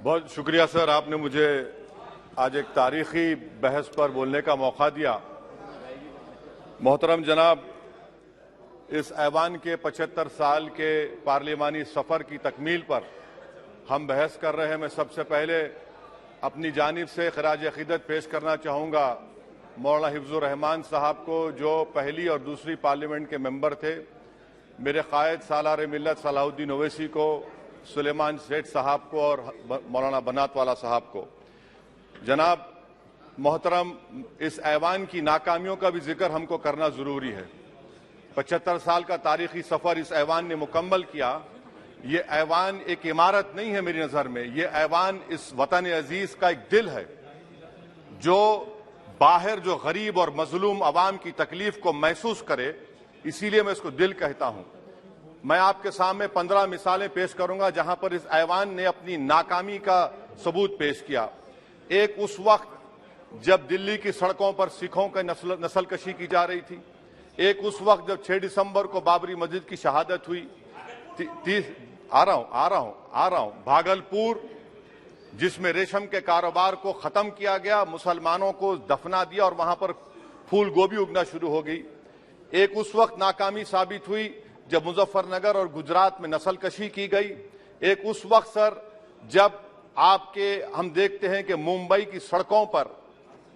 बहुत शुक्रिया सर, आपने मुझे आज एक तारीखी बहस पर बोलने का मौका दिया। मोहतरम जनाब, इस ऐवान के 75 साल के पार्लिमानी सफर की तकमील पर हम बहस कर रहे हैं। मैं सबसे पहले अपनी जानिब से खराज अकीदत पेश करना चाहूँगा मौलाना हिफ्जुर रहमान साहब को, जो पहली और दूसरी पार्लियामेंट के मेंबर थे, मेरे कायद सालार मिल्लत सलाहुद्दीन ओवैसी को, सुलेमान सेठ साहब को और मौलाना बनात वाला साहब को। जनाब मोहतरम, इस ऐवान की नाकामियों का भी जिक्र हमको करना जरूरी है। 75 साल का तारीखी सफर इस ऐवान ने मुकम्मल किया। ये ऐवान एक इमारत नहीं है मेरी नजर में, ये ऐवान इस वतन अजीज का एक दिल है, जो बाहर जो गरीब और मजलूम अवाम की तकलीफ को महसूस करे, इसीलिए मैं इसको दिल कहता हूं। मैं आपके सामने 15 मिसालें पेश करूंगा जहां पर इस ऐवान ने अपनी नाकामी का सबूत पेश किया। एक उस वक्त जब दिल्ली की सड़कों पर सिखों की नस्लकशी की जा रही थी। एक उस वक्त जब 6 दिसंबर को बाबरी मस्जिद की शहादत हुई। आ रहा हूं भागलपुर, जिसमें रेशम के कारोबार को खत्म किया गया, मुसलमानों को दफना दिया और वहां पर फूल गोभी उगना शुरू हो गई। एक उस वक्त नाकामी साबित हुई जब मुजफ्फरनगर और गुजरात में नस्लकशी की गई। एक उस वक्त सर जब हम देखते हैं कि मुंबई की सड़कों पर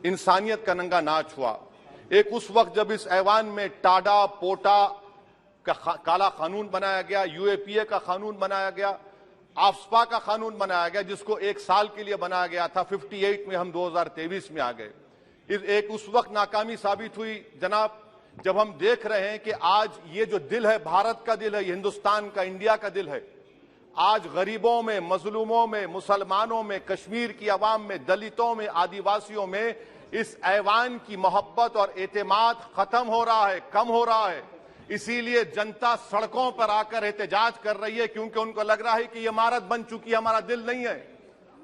इंसानियत का नंगा नाच हुआ। एक उस वक्त जब इस ऐवान में टाडा पोटा का काला कानून बनाया गया, यूएपीए का कानून बनाया गया, आफ्सपा का कानून बनाया गया, जिसको 1 साल के लिए बनाया गया था। 58 में हम 2023 में आ गए। एक उस वक्त नाकामी साबित हुई जनाब, जब हम देख रहे हैं कि आज ये जो दिल है, भारत का दिल है, हिंदुस्तान का, इंडिया का दिल है, आज गरीबों में, मजलूमों में, मुसलमानों में, कश्मीर की आवाम में, दलितों में, आदिवासियों में इस ऐवान की मोहब्बत और एतमाद खत्म हो रहा है, कम हो रहा है। इसीलिए जनता सड़कों पर आकर एहतजाज कर रही है, क्योंकि उनको लग रहा है कि ये इमारत बन चुकी है, हमारा दिल नहीं है।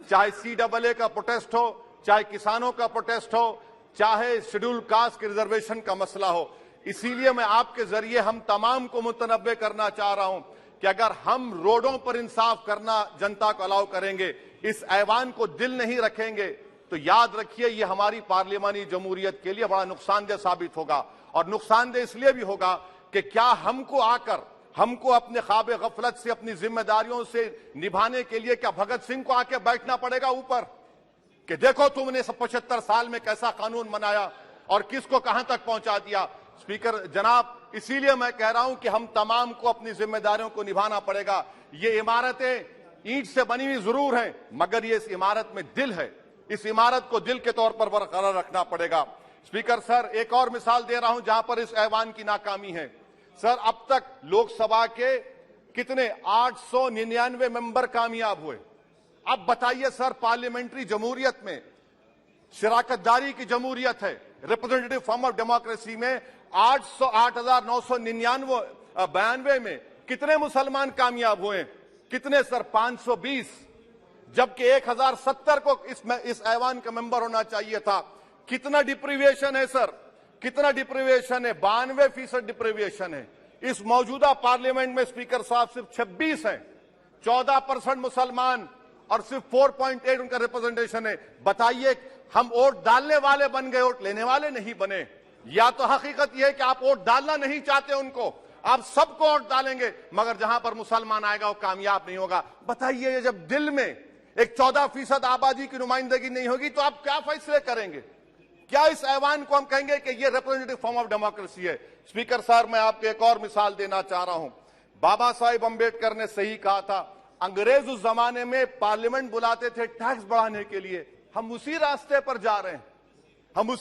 चाहे CAA का प्रोटेस्ट हो, चाहे किसानों का प्रोटेस्ट हो, चाहे शेड्यूल कास्ट के रिजर्वेशन का मसला हो। इसीलिए मैं आपके जरिए हम तमाम को मुतनब्बे करना चाह रहा हूं कि अगर हम रोडों पर इंसाफ करना जनता को अलाउ करेंगे, इस ऐवान को दिल नहीं रखेंगे, तो याद रखिए ये हमारी पार्लियामानी जमहूरियत के लिए बड़ा नुकसानदेह साबित होगा। और नुकसानदेह इसलिए भी होगा कि क्या हमको अपने ख्वाब गफलत से, अपनी जिम्मेदारियों से निभाने के लिए क्या भगत सिंह को आके बैठना पड़ेगा ऊपर कि देखो तुमने 75 साल में कैसा कानून बनाया और किसको कहां तक पहुंचा दिया। स्पीकर जनाब, इसीलिए मैं कह रहा हूं कि हम तमाम को अपनी जिम्मेदारियों को निभाना पड़ेगा। ये इमारतें ईंट से बनी हुई जरूर हैं, मगर ये इस इमारत में दिल है। इस इमारत को दिल के तौर पर बरकरार रखना पड़ेगा। स्पीकर सर, एक और मिसाल दे रहा हूं जहां पर इस ऐवान की नाकामी है। सर, अब तक लोकसभा के कितने 899 मेंबर कामयाब हुए। अब बताइए सर, पार्लियामेंट्री जमहूरियत में, शराकतदारी की जमहूरियत है, रिप्रेजेंटेटिव फॉर्म ऑफ डेमोक्रेसी में 8,992 में कितने मुसलमान कामयाब हुए? कितने सर? 520, जबकि 1070 को इस ऐवान का मेंबर होना चाहिए था। कितना डिप्रीविएशन है सर? कितना डिप्रीविएशन है? 92% डिप्रीविएशन है। इस मौजूदा पार्लियामेंट में स्पीकर साहब सिर्फ 26 हैं, 14% मुसलमान और सिर्फ 4.8 उनका रिप्रेजेंटेशन है। बताइए, हम वोट डालने वाले बन गए, वोट लेने वाले नहीं बने। या तो हकीकत यह है कि आप वोट डालना नहीं चाहते उनको, आप सबको वोट डालेंगे, मगर जहां पर मुसलमान आएगा वो कामयाब नहीं होगा। बताइए, जब दिल में एक 14% आबादी की नुमाइंदगी नहीं होगी तो आप क्या फैसले करेंगे? क्या इस ऐवान को हम कहेंगे कि ये रिप्रेजेंटेटिव फॉर्म ऑफ डेमोक्रेसी है? स्पीकर साहब, मैं आपको एक और मिसाल देना चाह रहा हूं। बाबा साहेब अंबेडकर ने सही कहा था, अंग्रेज उस जमाने में पार्लियामेंट बुलाते थे टैक्स बढ़ाने के लिए। हम उसी रास्ते पर जा रहे हैं, हम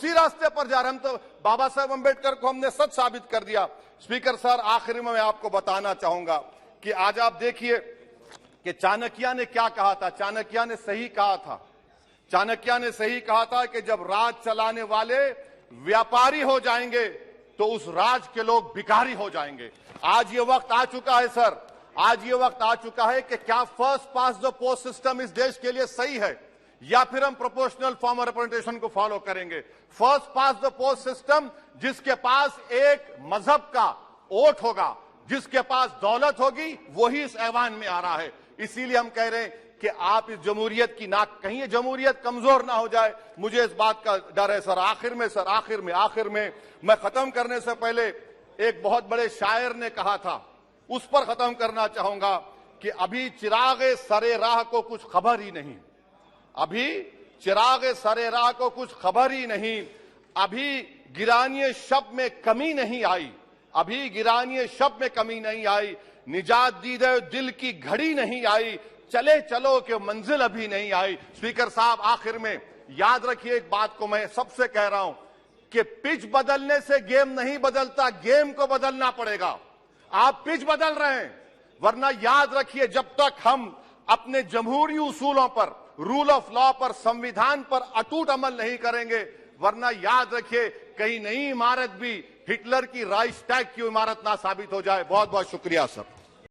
तो बाबा साहेब अंबेडकर को हमने सच साबित कर दिया। स्पीकर सर, आखिरी में मैं आपको बताना चाहूंगा कि आज आप देखिए कि चाणक्य ने क्या कहा था। चाणक्य ने सही कहा था कि जब राज चलाने वाले व्यापारी हो जाएंगे तो उस राज के लोग भिखारी हो जाएंगे। आज ये वक्त आ चुका है सर, आज ये वक्त आ चुका है कि क्या first pass the post system इस देश के लिए सही है, या फिर हम प्रोपोर्शनल फॉर्म ऑफ रिप्रेजेंटेशन को फॉलो करेंगे। First pass the post system, जिसके पास एक मजहब का वोट होगा, जिसके पास दौलत होगी, वही इस ऐवान में आ रहा है। इसीलिए हम कह रहे हैं कि आप इस जमहूरियत की नाक कहीं ये जमहूरियत कमजोर ना हो जाए। मुझे इस बात का डर है सर। आखिर में मैं खत्म करने से पहले एक बहुत बड़े शायर ने कहा था, उस पर खत्म करना चाहूंगा कि अभी चिरागे सरे राह को कुछ खबर ही नहीं, अभी चिरागे सरे राह को कुछ खबर ही नहीं, अभी गिरानिए शब में कमी नहीं आई, अभी गिरानिए शब में कमी नहीं आई, निजात दीदे दिल की घड़ी नहीं आई, चले चलो कि मंजिल अभी नहीं आई। स्पीकर साहब, आखिर में याद रखिए एक बात को मैं सबसे कह रहा हूं कि पिच बदलने से गेम नहीं बदलता, गेम को बदलना पड़ेगा। आप पिच बदल रहे हैं, वरना याद रखिए जब तक हम अपने जमहूरी उसूलों पर, रूल ऑफ लॉ पर, संविधान पर अटूट अमल नहीं करेंगे, वरना याद रखिए कहीं नई इमारत भी हिटलर की राइक्सटैग की इमारत ना साबित हो जाए। बहुत बहुत शुक्रिया सर।